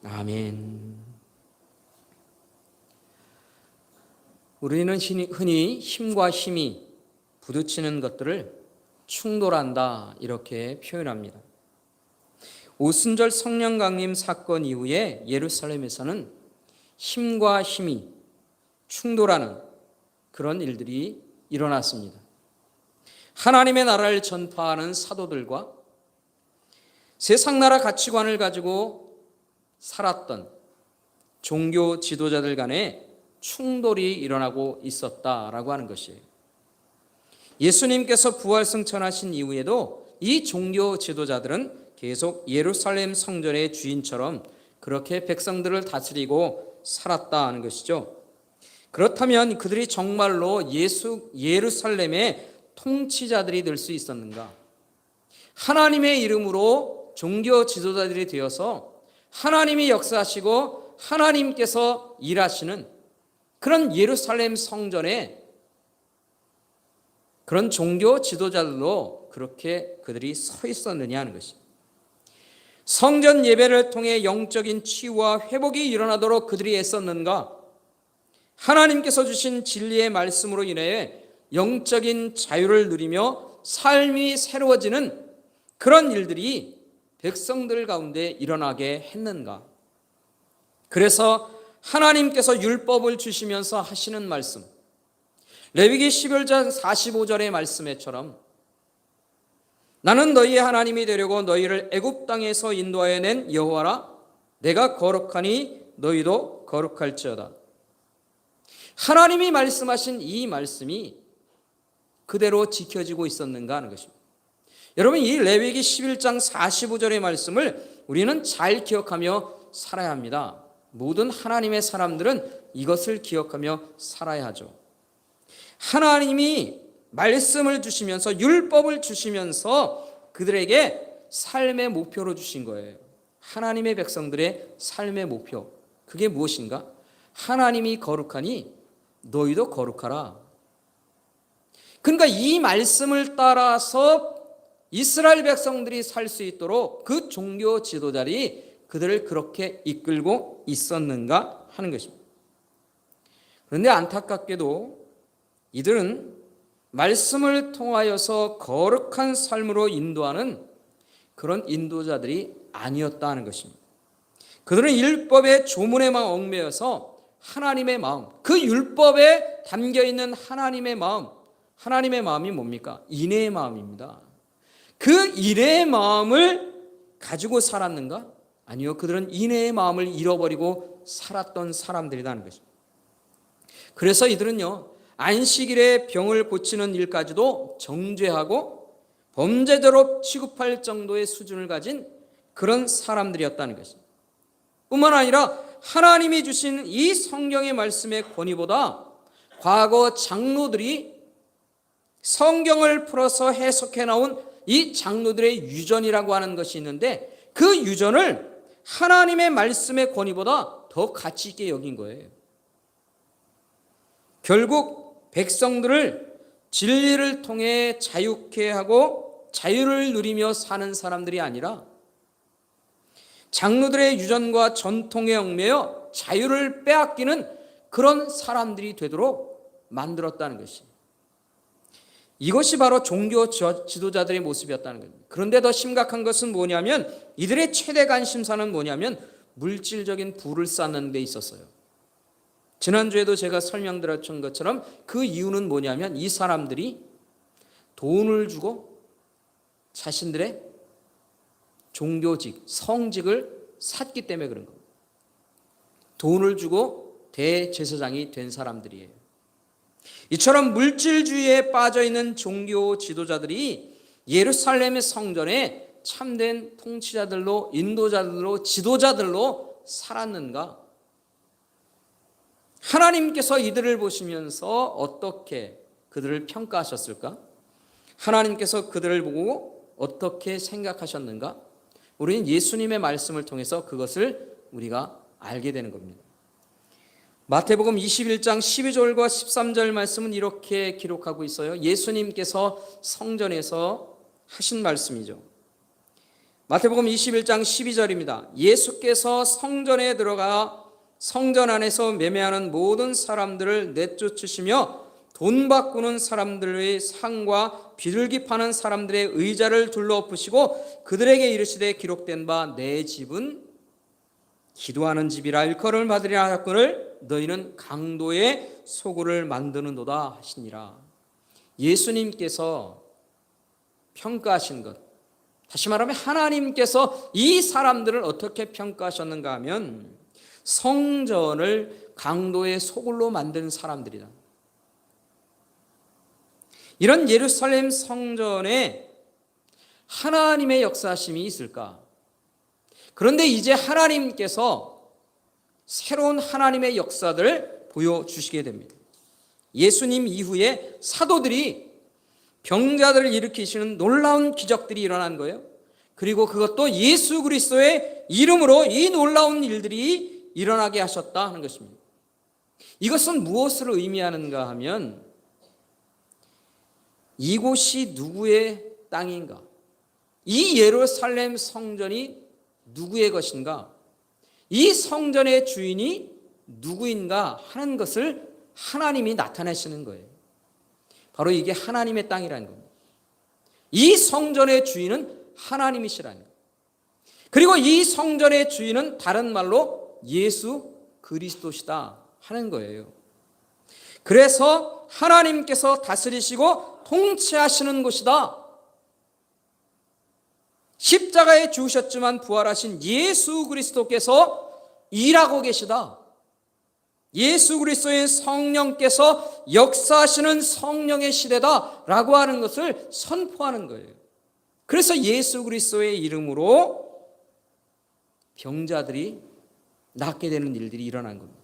아멘. 우리는 흔히 힘과 힘이 부딪히는 것들을 충돌한다 이렇게 표현합니다. 오순절 성령 강림 사건 이후에 예루살렘에서는 힘과 힘이 충돌하는 그런 일들이 일어났습니다. 하나님의 나라를 전파하는 사도들과 세상 나라 가치관을 가지고 살았던 종교 지도자들 간에 충돌이 일어나고 있었다라고 하는 것이에요. 예수님께서 부활승천하신 이후에도 이 종교 지도자들은 계속 예루살렘 성전의 주인처럼 그렇게 백성들을 다스리고 살았다는 것이죠. 그렇다면 그들이 정말로 예루살렘의 통치자들이 될 수 있었는가? 하나님의 이름으로 종교 지도자들이 되어서 하나님이 역사하시고 하나님께서 일하시는 그런 예루살렘 성전에 그런 종교 지도자들로 그렇게 그들이 서 있었느냐 하는 것입니다. 성전 예배를 통해 영적인 치유와 회복이 일어나도록 그들이 애썼는가? 하나님께서 주신 진리의 말씀으로 인해 영적인 자유를 누리며 삶이 새로워지는 그런 일들이 백성들 가운데 일어나게 했는가? 그래서 하나님께서 율법을 주시면서 하시는 말씀, 레위기 11장 45절의 말씀에처럼 나는 너희의 하나님이 되려고 너희를 애굽 땅에서 인도하여 낸 여호와라. 내가 거룩하니 너희도 거룩할지어다. 하나님이 말씀하신 이 말씀이 그대로 지켜지고 있었는가 하는 것입니다. 여러분, 이 레위기 11장 45절의 말씀을 우리는 잘 기억하며 살아야 합니다. 모든 하나님의 사람들은 이것을 기억하며 살아야 하죠. 하나님이 말씀을 주시면서 율법을 주시면서 그들에게 삶의 목표로 주신 거예요. 하나님의 백성들의 삶의 목표, 그게 무엇인가? 하나님이 거룩하니 너희도 거룩하라. 그러니까 이 말씀을 따라서 이스라엘 백성들이 살 수 있도록 그 종교 지도자들이 그들을 그렇게 이끌고 있었는가 하는 것입니다. 그런데 안타깝게도 이들은 말씀을 통하여서 거룩한 삶으로 인도하는 그런 인도자들이 아니었다는 것입니다. 그들은 율법의 조문에만 얽매여서 하나님의 마음, 그 율법에 담겨있는 하나님의 마음이 뭡니까? 인애의 마음입니다. 그 인애의 마음을 가지고 살았는가? 아니요, 그들은 인애의 마음을 잃어버리고 살았던 사람들이라는 것입니다. 그래서 이들은요, 안식일에 병을 고치는 일까지도 정죄하고 범죄자로 취급할 정도의 수준을 가진 그런 사람들이었다는 것입니다. 뿐만 아니라 하나님이 주신 이 성경의 말씀의 권위보다 과거 장로들이 성경을 풀어서 해석해 나온 이 장로들의 유전이라고 하는 것이 있는데 그 유전을 하나님의 말씀의 권위보다 더 가치 있게 여긴 거예요. 결국 백성들을 진리를 통해 자유케 하고 자유를 누리며 사는 사람들이 아니라 장로들의 유전과 전통에 얽매여 자유를 빼앗기는 그런 사람들이 되도록 만들었다는 것입니다. 이것이 바로 종교 지도자들의 모습이었다는 겁니다. 그런데 더 심각한 것은 뭐냐면 이들의 최대 관심사는 뭐냐면 물질적인 부를 쌓는 데 있었어요. 지난주에도 제가 설명드렸던 것처럼 그 이유는 뭐냐면 이 사람들이 돈을 주고 자신들의 종교직, 성직을 샀기 때문에 그런 겁니다. 돈을 주고 대제사장이 된 사람들이에요. 이처럼 물질주의에 빠져있는 종교 지도자들이 예루살렘의 성전에 참된 통치자들로, 인도자들로, 지도자들로 살았는가? 하나님께서 이들을 보시면서 어떻게 그들을 평가하셨을까? 하나님께서 그들을 보고 어떻게 생각하셨는가? 우리는 예수님의 말씀을 통해서 그것을 우리가 알게 되는 겁니다. 마태복음 21장 12절과 13절 말씀은 이렇게 기록하고 있어요. 예수님께서 성전에서 하신 말씀이죠. 마태복음 21장 12절입니다. 예수께서 성전에 들어가 성전 안에서 매매하는 모든 사람들을 내쫓으시며 돈 바꾸는 사람들의 상과 비둘기 파는 사람들의 의자를 둘러엎으시고 그들에게 이르시되 기록된 바 내 집은 기도하는 집이라 일컬음을 받으리라 하였거늘 너희는 강도의 소굴을 만드는도다 하시니라. 예수님께서 평가하신 것, 다시 말하면 하나님께서 이 사람들을 어떻게 평가하셨는가 하면 성전을 강도의 소굴로 만든 사람들이다. 이런 예루살렘 성전에 하나님의 역사심이 있을까? 그런데 이제 하나님께서 새로운 하나님의 역사들을 보여주시게 됩니다. 예수님 이후에 사도들이 병자들을 일으키시는 놀라운 기적들이 일어난 거예요. 그리고 그것도 예수 그리스도의 이름으로 이 놀라운 일들이 일어나게 하셨다 하는 것입니다. 이것은 무엇을 의미하는가 하면 이곳이 누구의 땅인가? 이 예루살렘 성전이 누구의 것인가? 이 성전의 주인이 누구인가 하는 것을 하나님이 나타내시는 거예요. 바로 이게 하나님의 땅이라는 겁니다. 이 성전의 주인은 하나님이시라는 거예요. 그리고 이 성전의 주인은 다른 말로 예수 그리스도시다 하는 거예요. 그래서 하나님께서 다스리시고 통치하시는 곳이다. 십자가에 죽으셨지만 부활하신 예수 그리스도께서 일하고 계시다. 예수 그리스도의 성령께서 역사하시는 성령의 시대다라고 하는 것을 선포하는 거예요. 그래서 예수 그리스도의 이름으로 병자들이 낫게 되는 일들이 일어난 겁니다.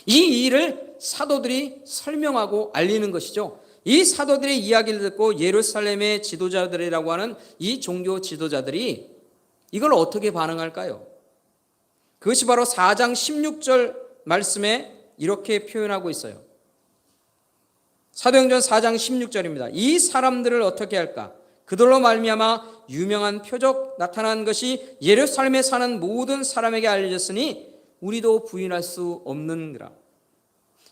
이 일을 사도들이 설명하고 알리는 것이죠. 이 사도들의 이야기를 듣고 예루살렘의 지도자들이라고 하는 이 종교 지도자들이 이걸 어떻게 반응할까요? 그것이 바로 4장 16절 말씀에 이렇게 표현하고 있어요. 사도행전 4장 16절입니다. 이 사람들을 어떻게 할까? 그들로 말미암아 유명한 표적 나타난 것이 예루살렘에 사는 모든 사람에게 알려졌으니 우리도 부인할 수 없는니라.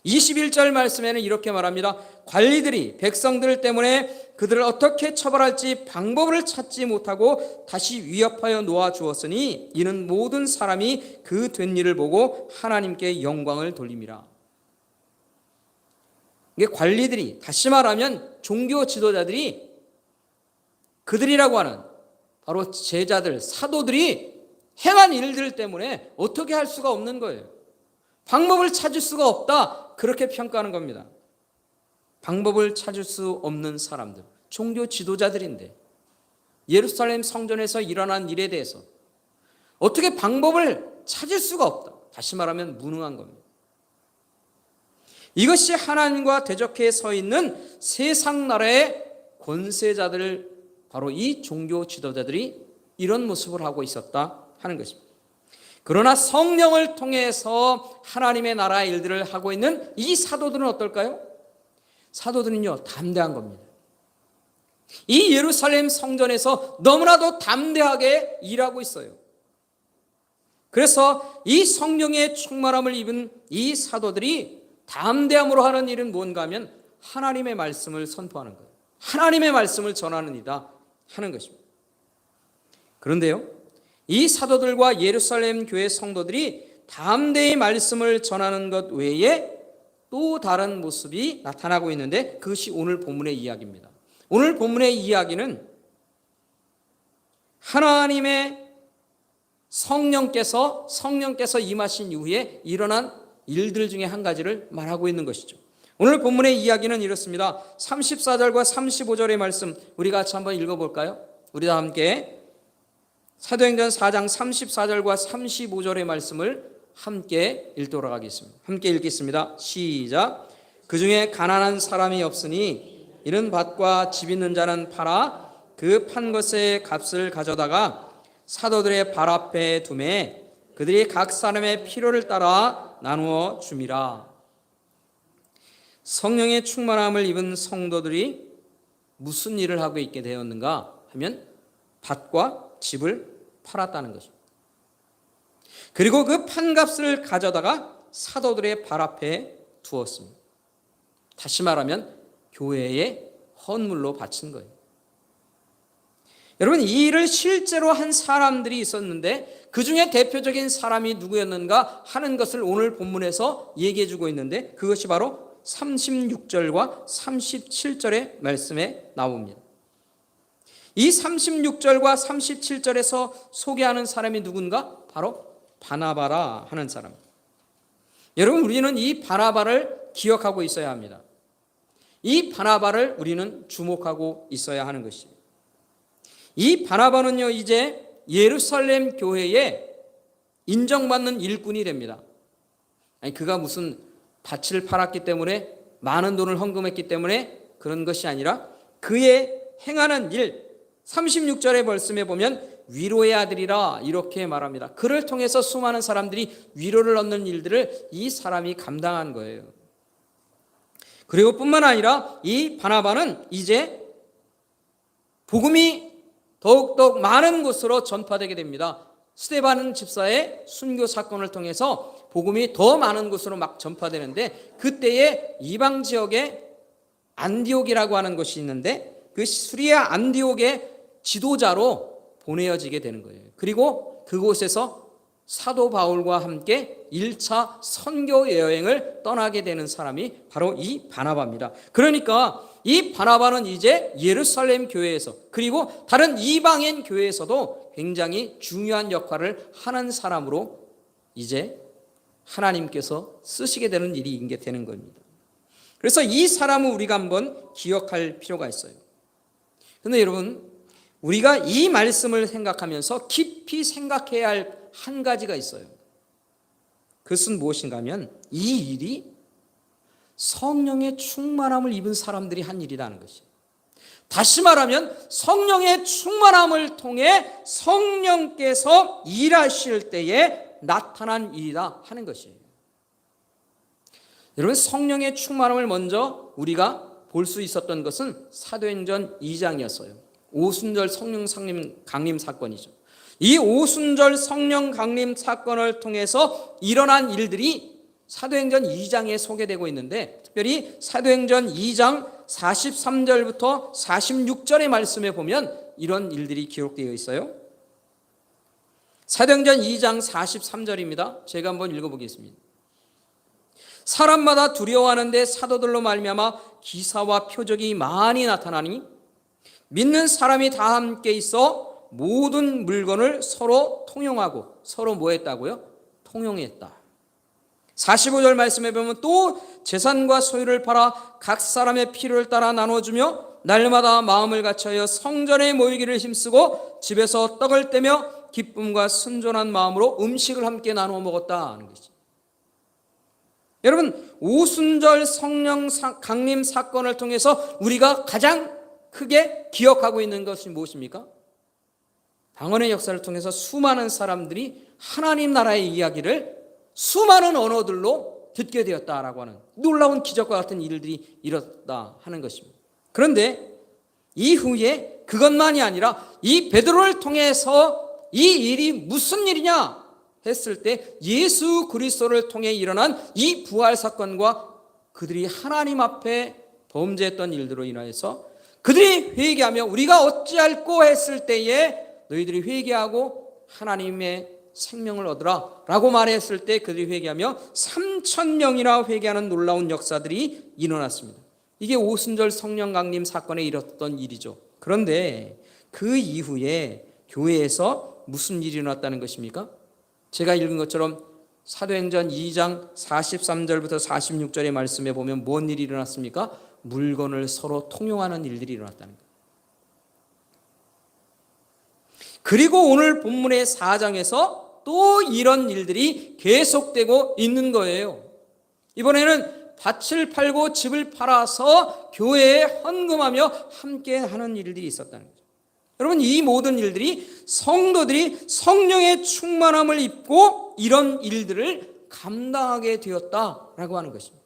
21절 말씀에는 이렇게 말합니다. 관리들이 백성들 때문에 그들을 어떻게 처벌할지 방법을 찾지 못하고 다시 위협하여 놓아주었으니 이는 모든 사람이 그 된 일을 보고 하나님께 영광을 돌림이라. 이게 관리들이, 다시 말하면 종교 지도자들이, 그들이라고 하는 바로 제자들, 사도들이 행한 일들 때문에 어떻게 할 수가 없는 거예요. 방법을 찾을 수가 없다, 그렇게 평가하는 겁니다. 방법을 찾을 수 없는 사람들, 종교 지도자들인데 예루살렘 성전에서 일어난 일에 대해서 어떻게 방법을 찾을 수가 없다. 다시 말하면 무능한 겁니다. 이것이 하나님과 대적해 서 있는 세상 나라의 권세자들, 바로 이 종교 지도자들이 이런 모습을 하고 있었다 하는 것입니다. 그러나 성령을 통해서 하나님의 나라의 일들을 하고 있는 이 사도들은 어떨까요? 사도들은요, 담대한 겁니다. 이 예루살렘 성전에서 너무나도 담대하게 일하고 있어요. 그래서 이 성령의 충만함을 입은 이 사도들이 담대함으로 하는 일은 뭔가 하면 하나님의 말씀을 선포하는 거예요. 하나님의 말씀을 전하는 이다 하는 것입니다. 그런데요, 이 사도들과 예루살렘 교회 성도들이 담대히 말씀을 전하는 것 외에 또 다른 모습이 나타나고 있는데 그것이 오늘 본문의 이야기입니다. 오늘 본문의 이야기는 하나님의 성령께서 임하신 이후에 일어난 일들 중에 한 가지를 말하고 있는 것이죠. 오늘 본문의 이야기는 이렇습니다. 34절과 35절의 말씀 우리 같이 한번 읽어볼까요? 우리 다 함께 사도행전 4장 34절과 35절의 말씀을 함께 읽도록 하겠습니다. 함께 읽겠습니다. 시작. 그 중에 가난한 사람이 없으니 이른 밭과 집 있는 자는 팔아 그 판 것의 값을 가져다가 사도들의 발 앞에 두매 그들이 각 사람의 필요를 따라 나누어 줌이라. 성령의 충만함을 입은 성도들이 무슨 일을 하고 있게 되었는가 하면 밭과 집을 팔았다는 것입니다. 그리고 그 판값을 가져다가 사도들의 발 앞에 두었습니다. 다시 말하면 교회에 헌물로 바친 거예요. 여러분, 이 일을 실제로 한 사람들이 있었는데 그 중에 대표적인 사람이 누구였는가 하는 것을 오늘 본문에서 얘기해 주고 있는데, 그것이 바로 36절과 37절의 말씀에 나옵니다. 이 36절과 37절에서 소개하는 사람이 누군가? 바로 바나바라 하는 사람. 여러분, 우리는 이 바나바를 기억하고 있어야 합니다. 이 바나바를 우리는 주목하고 있어야 하는 것입니다. 이 바나바는요, 이제 예루살렘 교회에 인정받는 일꾼이 됩니다. 아니, 그가 무슨 밭을 팔았기 때문에, 많은 돈을 헌금했기 때문에 그런 것이 아니라 그의 행하는 일, 36절의 말씀에 보면 위로의 아들이라 이렇게 말합니다. 그를 통해서 수많은 사람들이 위로를 얻는 일들을 이 사람이 감당한 거예요. 그리고 뿐만 아니라 이 바나바는 이제 복음이 더욱더 많은 곳으로 전파되게 됩니다. 스데반 집사의 순교 사건을 통해서 복음이 더 많은 곳으로 막 전파되는데, 그때의 이방 지역에 안디옥이라고 하는 곳이 있는데 그 수리아 안디옥의 지도자로 보내어지게 되는 거예요. 그리고 그곳에서 사도 바울과 함께 1차 선교 여행을 떠나게 되는 사람이 바로 이 바나바입니다. 그러니까 이 바나바는 이제 예루살렘 교회에서, 그리고 다른 이방인 교회에서도 굉장히 중요한 역할을 하는 사람으로 이제 하나님께서 쓰시게 되는 일이 있게 되는 겁니다. 그래서 이 사람을 우리가 한번 기억할 필요가 있어요. 그런데 여러분, 우리가 이 말씀을 생각하면서 깊이 생각해야 할 한 가지가 있어요. 그것은 무엇인가 하면 이 일이 성령의 충만함을 입은 사람들이 한 일이라는 것이에요. 다시 말하면 성령의 충만함을 통해 성령께서 일하실 때에 나타난 일이다 하는 것이에요. 여러분, 성령의 충만함을 먼저 우리가 볼 수 있었던 것은 사도행전 2장이었어요. 오순절 성령 강림 사건이죠. 이 오순절 성령 강림 사건을 통해서 일어난 일들이 사도행전 2장에 소개되고 있는데, 특별히 사도행전 2장 43절부터 46절의 말씀에 보면 이런 일들이 기록되어 있어요. 사도행전 2장 43절입니다. 제가 한번 읽어보겠습니다. 사람마다 두려워하는데 사도들로 말미암아 기사와 표적이 많이 나타나니 믿는 사람이 다 함께 있어 모든 물건을 서로 통용하고, 서로 뭐 했다고요? 통용했다. 45절 말씀에 보면 또 재산과 소유를 팔아 각 사람의 필요를 따라 나눠주며 날마다 마음을 같이하여 성전에 모이기를 힘쓰고 집에서 떡을 떼며 기쁨과 순전한 마음으로 음식을 함께 나누어 먹었다 하는 것이죠. 여러분, 오순절 성령 강림 사건을 통해서 우리가 가장 크게 기억하고 있는 것이 무엇입니까? 방언의 역사를 통해서 수많은 사람들이 하나님 나라의 이야기를 수많은 언어들로 듣게 되었다라고 하는 놀라운 기적과 같은 일들이 일어났다 하는 것입니다. 그런데 이후에 그것만이 아니라 이 베드로를 통해서 이 일이 무슨 일이냐 했을 때 예수 그리스도를 통해 일어난 이 부활 사건과 그들이 하나님 앞에 범죄했던 일들로 인하여서 그들이 회개하며 우리가 어찌할꼬 했을 때에 너희들이 회개하고 하나님의 생명을 얻으라 라고 말했을 때 그들이 회개하며 3,000명이나 회개하는 놀라운 역사들이 일어났습니다. 이게 오순절 성령 강림 사건에 일어났던 일이죠. 그런데 그 이후에 교회에서 무슨 일이 일어났다는 것입니까? 제가 읽은 것처럼 사도행전 2장 43절부터 46절의 말씀에 보면 뭔 일이 일어났습니까? 물건을 서로 통용하는 일들이 일어났다는 거예요. 그리고 오늘 본문의 4장에서 또 이런 일들이 계속되고 있는 거예요. 이번에는 밭을 팔고 집을 팔아서 교회에 헌금하며 함께 하는 일들이 있었다는 거죠. 여러분, 이 모든 일들이 성도들이 성령의 충만함을 입고 이런 일들을 감당하게 되었다라고 하는 것입니다.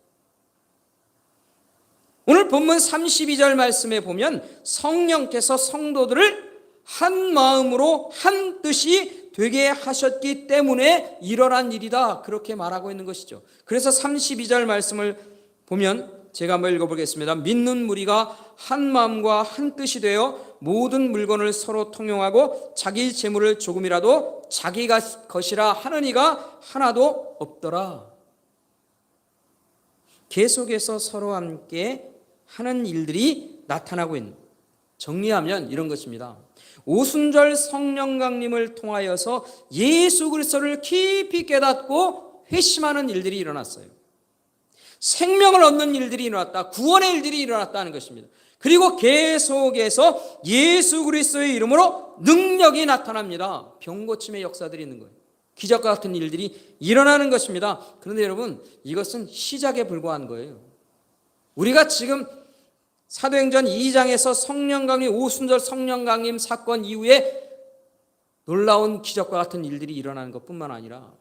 오늘 본문 32절 말씀에 보면 성령께서 성도들을 한 마음으로 한 뜻이 되게 하셨기 때문에 일어난 일이다. 그렇게 말하고 있는 것이죠. 그래서 32절 말씀을 보면 제가 한번 읽어보겠습니다. 믿는 무리가 한 마음과 한 뜻이 되어 모든 물건을 서로 통용하고 자기 재물을 조금이라도 자기가 것이라 하는 이가 하나도 없더라. 계속해서 서로 함께 하는 일들이 나타나고 있는, 정리하면 이런 것입니다. 오순절 성령 강림을 통하여서 예수 그리스도를 깊이 깨닫고 회심하는 일들이 일어났어요. 생명을 얻는 일들이 일어났다. 구원의 일들이 일어났다는 것입니다. 그리고 계속해서 예수 그리스도의 이름으로 능력이 나타납니다. 병 고침의 역사들이 있는 거예요. 기적과 같은 일들이 일어나는 것입니다. 그런데 여러분, 이것은 시작에 불과한 거예요. 우리가 지금 사도행전 2장에서 성령 강림, 오순절 성령 강림 사건 이후에 놀라운 기적과 같은 일들이 일어나는 것뿐만 아니라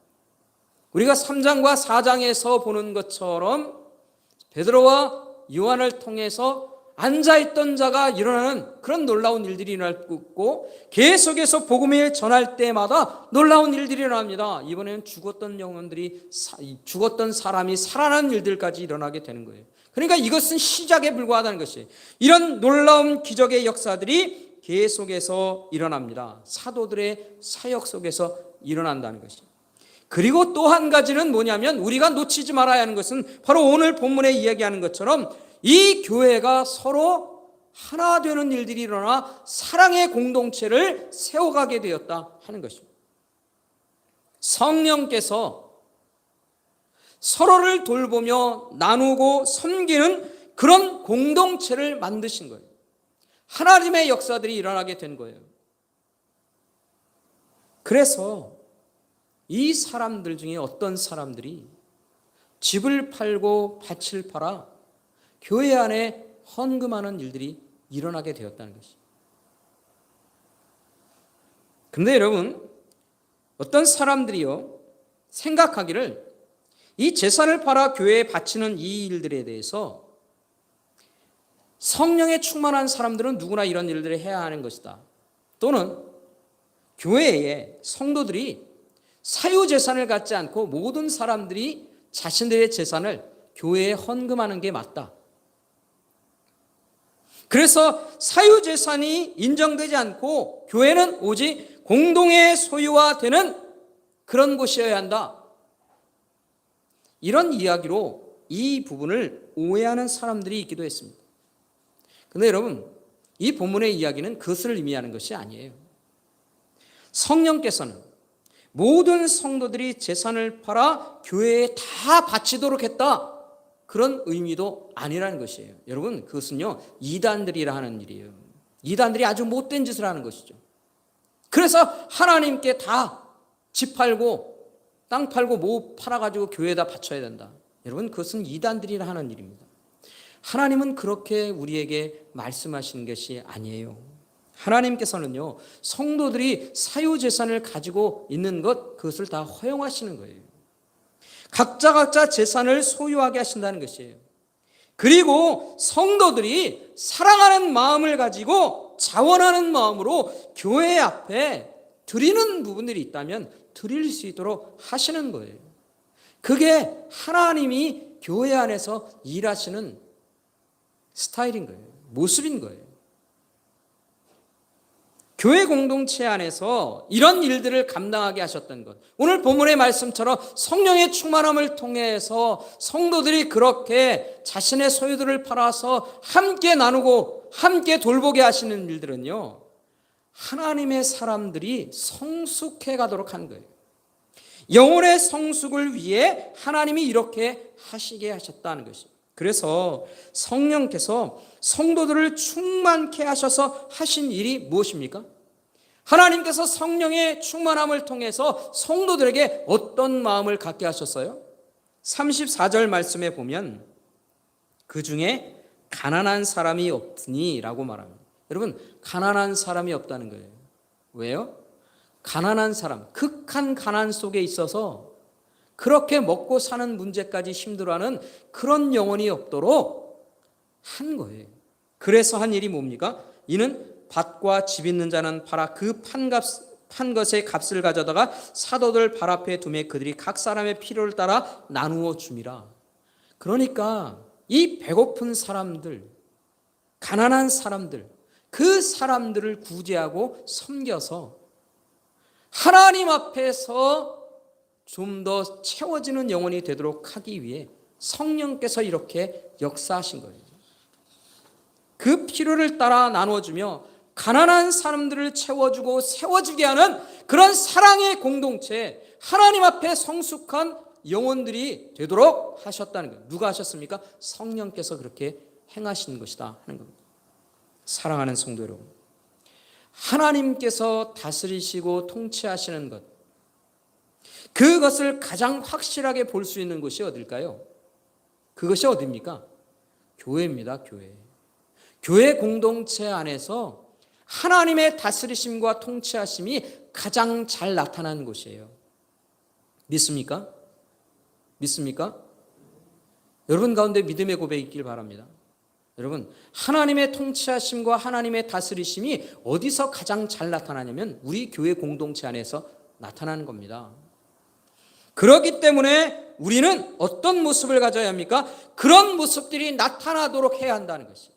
우리가 3장과 4장에서 보는 것처럼 베드로와 요한을 통해서 앉아있던 자가 일어나는 그런 놀라운 일들이 일어나고, 계속해서 복음을 전할 때마다 놀라운 일들이 일어납니다. 이번에는 죽었던 영혼들이, 죽었던 사람이 살아난 일들까지 일어나게 되는 거예요. 그러니까 이것은 시작에 불과하다는 것이에요. 이런 놀라운 기적의 역사들이 계속해서 일어납니다. 사도들의 사역 속에서 일어난다는 것이에요. 그리고 또 한 가지는 뭐냐면, 우리가 놓치지 말아야 하는 것은 바로 오늘 본문에 이야기하는 것처럼 이 교회가 서로 하나 되는 일들이 일어나 사랑의 공동체를 세워가게 되었다 하는 것입니다. 성령께서 서로를 돌보며 나누고 섬기는 그런 공동체를 만드신 거예요. 하나님의 역사들이 일어나게 된 거예요. 그래서 이 사람들 중에 어떤 사람들이 집을 팔고 밭을 팔아 교회 안에 헌금하는 일들이 일어나게 되었다는 것이죠. 그런데 여러분, 어떤 사람들이요 생각하기를 이 재산을 팔아 교회에 바치는 이 일들에 대해서 성령에 충만한 사람들은 누구나 이런 일들을 해야 하는 것이다. 또는 교회에 성도들이 사유재산을 갖지 않고 모든 사람들이 자신들의 재산을 교회에 헌금하는 게 맞다. 그래서 사유재산이 인정되지 않고 교회는 오직 공동의 소유화 되는 그런 곳이어야 한다. 이런 이야기로 이 부분을 오해하는 사람들이 있기도 했습니다. 그런데 여러분, 이 본문의 이야기는 그것을 의미하는 것이 아니에요. 성령께서는 모든 성도들이 재산을 팔아 교회에 다 바치도록 했다, 그런 의미도 아니라는 것이에요. 여러분, 그것은요 이단들이라 하는 일이에요. 이단들이 아주 못된 짓을 하는 것이죠. 그래서 하나님께 다 집 팔고 땅 팔고 뭐 팔아가지고 교회에다 바쳐야 된다. 여러분, 그것은 이단들이라 하는 일입니다. 하나님은 그렇게 우리에게 말씀하시는 것이 아니에요. 하나님께서는요 성도들이 사유재산을 가지고 있는 것, 그것을 다 허용하시는 거예요. 각자 재산을 소유하게 하신다는 것이에요. 그리고 성도들이 사랑하는 마음을 가지고 자원하는 마음으로 교회 앞에 드리는 부분들이 있다면 드릴 수 있도록 하시는 거예요. 그게 하나님이 교회 안에서 일하시는 스타일인 거예요. 모습인 거예요. 교회 공동체 안에서 이런 일들을 감당하게 하셨던 것, 오늘 본문의 말씀처럼 성령의 충만함을 통해서 성도들이 그렇게 자신의 소유들을 팔아서 함께 나누고 함께 돌보게 하시는 일들은요 하나님의 사람들이 성숙해 가도록 한 거예요. 영혼의 성숙을 위해 하나님이 이렇게 하시게 하셨다는 것이죠. 그래서 성령께서 성도들을 충만케 하셔서 하신 일이 무엇입니까? 하나님께서 성령의 충만함을 통해서 성도들에게 어떤 마음을 갖게 하셨어요? 34절 말씀에 보면 그 중에 가난한 사람이 없으니 라고 말합니다. 여러분, 가난한 사람이 없다는 거예요. 왜요? 가난한 사람, 극한 가난 속에 있어서 그렇게 먹고 사는 문제까지 힘들어하는 그런 영혼이 없도록 한 거예요. 그래서 한 일이 뭡니까? 이는 밭과 집 있는 자는 팔아 그 판 것의 값을 가져다가 사도들 발 앞에 두매 그들이 각 사람의 필요를 따라 나누어 줌이라. 그러니까 이 배고픈 사람들, 가난한 사람들, 그 사람들을 구제하고 섬겨서 하나님 앞에서 좀 더 채워지는 영혼이 되도록 하기 위해 성령께서 이렇게 역사하신 거예요. 그 필요를 따라 나눠주며 가난한 사람들을 채워주고 세워주게 하는 그런 사랑의 공동체, 하나님 앞에 성숙한 영혼들이 되도록 하셨다는 거예요. 누가 하셨습니까? 성령께서 그렇게 행하신 것이다 하는 겁니다. 사랑하는 성도 여러분, 하나님께서 다스리시고 통치하시는 것, 그것을 가장 확실하게 볼 수 있는 곳이 어딜까요? 그것이 어디입니까? 교회입니다. 교회 공동체 안에서 하나님의 다스리심과 통치하심이 가장 잘 나타나는 곳이에요. 믿습니까? 여러분 가운데 믿음의 고백이 있길 바랍니다. 여러분, 하나님의 통치하심과 하나님의 다스리심이 어디서 가장 잘 나타나냐면 우리 교회 공동체 안에서 나타나는 겁니다. 그렇기 때문에 우리는 어떤 모습을 가져야 합니까? 그런 모습들이 나타나도록 해야 한다는 것이에요.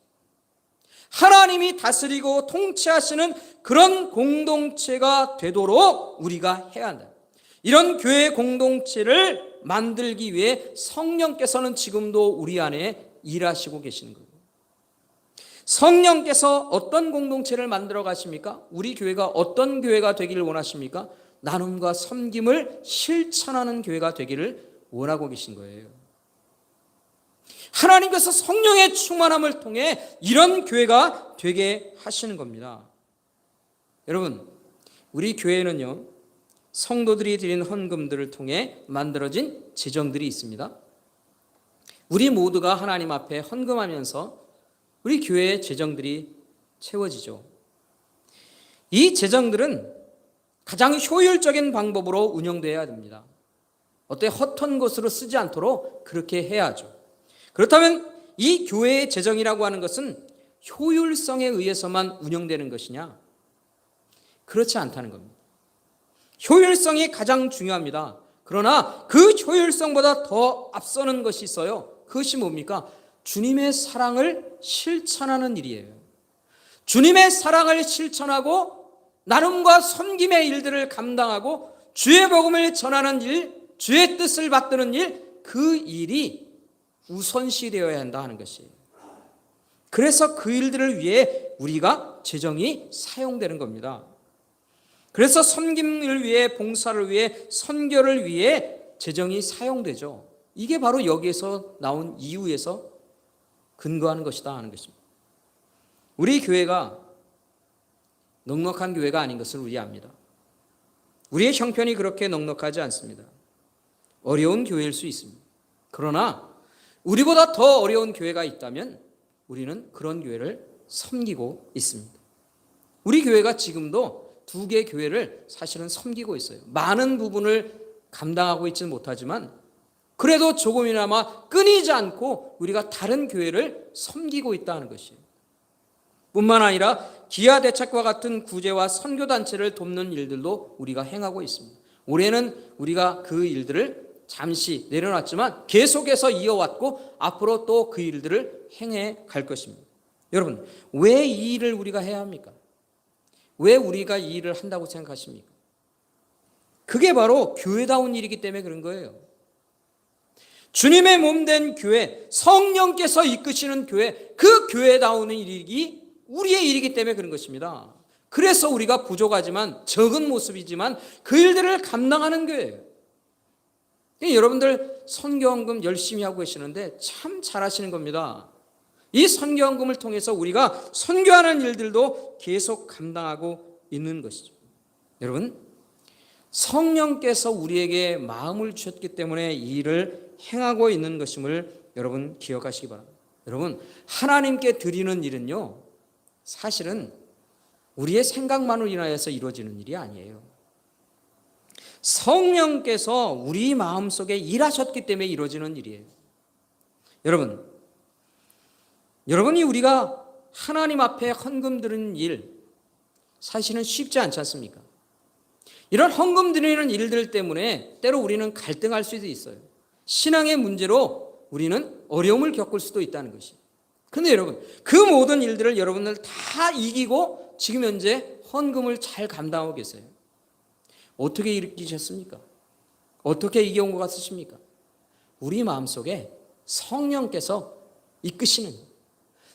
하나님이 다스리고 통치하시는 그런 공동체가 되도록 우리가 해야 한다. 이런 교회 공동체를 만들기 위해 성령께서는 지금도 우리 안에 일하시고 계시는 거예요. 성령께서 어떤 공동체를 만들어 가십니까? 우리 교회가 어떤 교회가 되기를 원하십니까? 나눔과 섬김을 실천하는 교회가 되기를 원하고 계신 거예요. 하나님께서 성령의 충만함을 통해 이런 교회가 되게 하시는 겁니다. 여러분, 우리 교회는요, 성도들이 드린 헌금들을 통해 만들어진 재정들이 있습니다. 우리 모두가 하나님 앞에 헌금하면서 우리 교회의 재정들이 채워지죠. 이 재정들은 가장 효율적인 방법으로 운영되어야 됩니다. 어때 헛한 곳으로 쓰지 않도록 그렇게 해야죠. 그렇다면 이 교회의 재정이라고 하는 것은 효율성에 의해서만 운영되는 것이냐? 그렇지 않다는 겁니다. 효율성이 가장 중요합니다. 그러나 그 효율성보다 더 앞서는 것이 있어요. 그것이 뭡니까? 주님의 사랑을 실천하는 일이에요. 주님의 사랑을 실천하고 나눔과 섬김의 일들을 감당하고 주의 복음을 전하는 일, 주의 뜻을 받드는 일, 그 일이 우선시 되어야 한다 하는 것이에요. 그래서 그 일들을 위해 우리가 재정이 사용되는 겁니다. 그래서 섬김을 위해, 봉사를 위해, 선교를 위해 재정이 사용되죠. 이게 바로 여기에서 나온 이유에서 근거하는 것이다 하는 것입니다. 우리 교회가 넉넉한 교회가 아닌 것을 우리 압니다. 우리의 형편이 그렇게 넉넉하지 않습니다. 어려운 교회일 수 있습니다. 그러나 우리보다 더 어려운 교회가 있다면 우리는 그런 교회를 섬기고 있습니다. 우리 교회가 지금도 2개 교회를 사실은 섬기고 있어요. 많은 부분을 감당하고 있지는 못하지만 그래도 조금이나마 끊이지 않고 우리가 다른 교회를 섬기고 있다는 것이에요. 뿐만 아니라 기아대책과 같은 구제와 선교단체를 돕는 일들도 우리가 행하고 있습니다. 올해는 우리가 그 일들을 잠시 내려놨지만 계속해서 이어왔고 앞으로 또 그 일들을 행해 갈 것입니다. 여러분, 왜 이 일을 우리가 해야 합니까? 왜 우리가 이 일을 한다고 생각하십니까? 그게 바로 교회다운 일이기 때문에 그런 거예요. 주님의 몸된 교회, 성령께서 이끄시는 교회, 그 교회다운 일이 우리의 일이기 때문에 그런 것입니다. 그래서 우리가 부족하지만 적은 모습이지만 그 일들을 감당하는 거예요. 여러분들 선교헌금 열심히 하고 계시는데 참 잘하시는 겁니다. 이 선교헌금을 통해서 우리가 선교하는 일들도 계속 감당하고 있는 것이죠. 여러분, 성령께서 우리에게 마음을 주셨기 때문에 이 일을 행하고 있는 것임을 여러분 기억하시기 바랍니다. 여러분, 하나님께 드리는 일은요, 사실은 우리의 생각만으로 인하여서 이루어지는 일이 아니에요. 성령께서 우리 마음속에 일하셨기 때문에 이루어지는 일이에요. 여러분이 우리가 하나님 앞에 헌금 드리는 일, 사실은 쉽지 않지 않습니까? 이런 헌금 드리는 일들 때문에 때로 우리는 갈등할 수도 있어요. 신앙의 문제로 우리는 어려움을 겪을 수도 있다는 것이. 그런데 여러분, 그 모든 일들을 여러분들 다 이기고 지금 현재 헌금을 잘 감당하고 계세요. 어떻게 이기셨습니까? 어떻게 이겨온 것 같으십니까? 우리 마음속에 성령께서 이끄시는 거예요.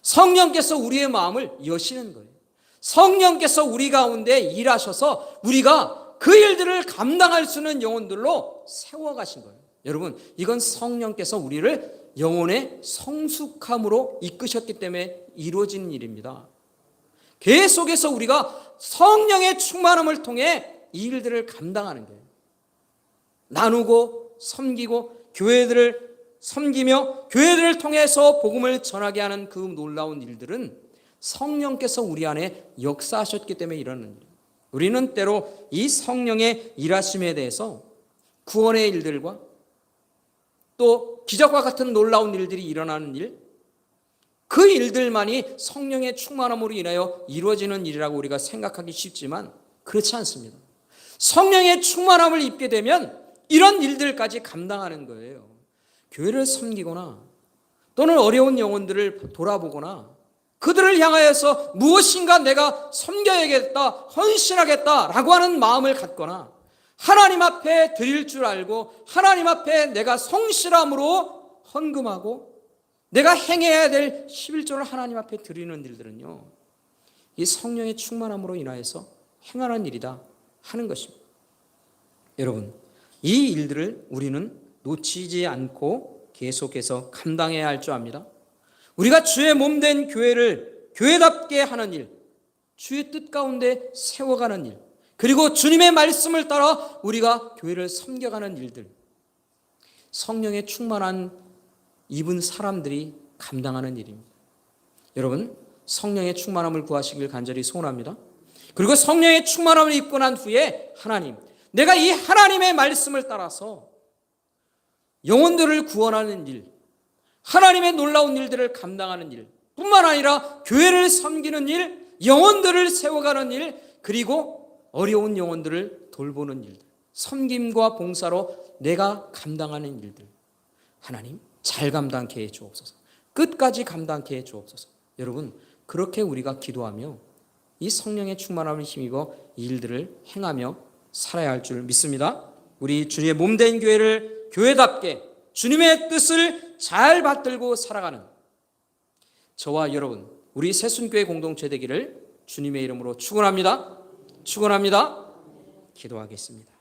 성령께서 우리의 마음을 여시는 거예요. 성령께서 우리 가운데 일하셔서 우리가 그 일들을 감당할 수 있는 영혼들로 세워가신 거예요. 여러분, 이건 성령께서 우리를 영혼의 성숙함으로 이끄셨기 때문에 이루어지는 일입니다. 계속해서 우리가 성령의 충만함을 통해 이 일들을 감당하는 거예요. 나누고 섬기고 교회들을 섬기며 교회들을 통해서 복음을 전하게 하는 그 놀라운 일들은 성령께서 우리 안에 역사하셨기 때문에 일어나는 일이에요. 우리는 때로 이 성령의 일하심에 대해서 구원의 일들과 또 기적과 같은 놀라운 일들이 일어나는 일, 그 일들만이 성령의 충만함으로 인하여 이루어지는 일이라고 우리가 생각하기 쉽지만 그렇지 않습니다. 성령의 충만함을 입게 되면 이런 일들까지 감당하는 거예요. 교회를 섬기거나 또는 어려운 영혼들을 돌아보거나 그들을 향하여서 무엇인가 내가 섬겨야겠다, 헌신하겠다라고 하는 마음을 갖거나 하나님 앞에 드릴 줄 알고 하나님 앞에 내가 성실함으로 헌금하고 내가 행해야 될 11조를 하나님 앞에 드리는 일들은요, 이 성령의 충만함으로 인하여서 행하는 일이다 하는 것입니다. 여러분, 이 일들을 우리는 놓치지 않고 계속해서 감당해야 할 줄 압니다. 우리가 주의 몸된 교회를 교회답게 하는 일, 주의 뜻 가운데 세워가는 일, 그리고 주님의 말씀을 따라 우리가 교회를 섬겨가는 일들, 성령의 충만한 입은 사람들이 감당하는 일입니다. 여러분, 성령의 충만함을 구하시길 간절히 소원합니다. 그리고 성령의 충만함을 입고 난 후에 하나님, 내가 이 하나님의 말씀을 따라서 영혼들을 구원하는 일, 하나님의 놀라운 일들을 감당하는 일 뿐만 아니라 교회를 섬기는 일, 영혼들을 세워가는 일, 그리고 어려운 영혼들을 돌보는 일들, 섬김과 봉사로 내가 감당하는 일들, 하나님 잘 감당케 해 주옵소서. 끝까지 감당케 해 주옵소서. 여러분, 그렇게 우리가 기도하며 이 성령의 충만함을 힘입어 이 일들을 행하며 살아야 할 줄 믿습니다. 우리 주님의 몸된 교회를 교회답게 주님의 뜻을 잘 받들고 살아가는 저와 여러분, 우리 새순교회 공동체 되기를 주님의 이름으로 축원합니다. 축원합니다. 기도하겠습니다.